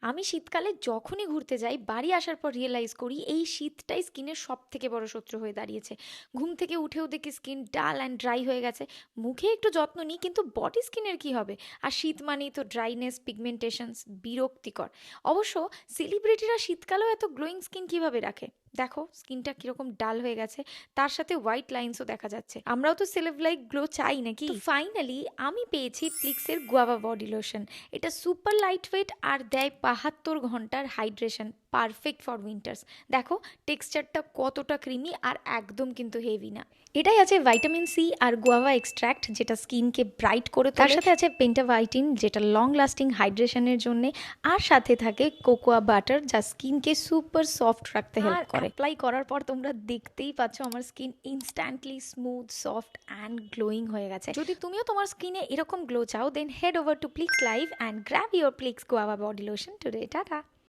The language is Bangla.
আমি শীতকালে যখনই ঘুরতে যাই বাড়ি আসার পর রিয়েলাইজ করি এই শীতটাই স্কিনের সব থেকে বড় শত্রু হয়ে দাঁড়িয়েছে। ঘুম থেকে উঠেও দেখি স্কিন ডাল অ্যান্ড ড্রাই হয়ে গেছে। মুখে একটু যত্ন নিই, কিন্তু বডি স্কিনের কি হবে? আর শীত মানেই তো ড্রাইনেস, পিগমেন্টেশনস, বিরক্তিকর। অবশ্য সেলিব্রিটিরা শীতকালেও এত গ্লোয়িং স্কিন কিভাবে রাখে? দেখো স্কিনটা কিরকম ডাল হয়ে গেছে, তার সাথে হোয়াইট লাইন্সও দেখা যাচ্ছে। আমরাও তো সেলেব লাইক গ্লো চাই নাকি? ফাইনালি আমি পেয়েছি প্লিক্সের গুয়াভা বডি লোশন। এটা সুপার লাইট ওয়েট আর দেয় 72 ঘন্টার হাইড্রেশন, পারফেক্ট ফর উইন্টার্স। দেখো টেক্সচারটা কতটা ক্রিমি আর একদম কিন্তু হেভি না। এটাই আছে ভাইটামিন সি আর গুয়াভা এক্সট্র্যাক্ট, যেটা স্কিনকে ব্রাইট করে তোলে। তার সাথে আছে পেন্টাভাইটিন, যেটা লং লাস্টিং হাইড্রেশনের জন্য। আর সাথে থাকে কোকোয়া বাটার, যা স্কিনকে সুপার সফট রাখতে হেল্প করে। অ্যাপ্লাই করার পর তোমরা দেখতেই পাচ্ছ আমার skin instantly smooth, soft and glowing হয়ে গেছে। যদি তুমিও তোমার স্কিনে এরকম গ্লো চাও, then head over to Plix live and grab your Plix guava body lotion today. Tata.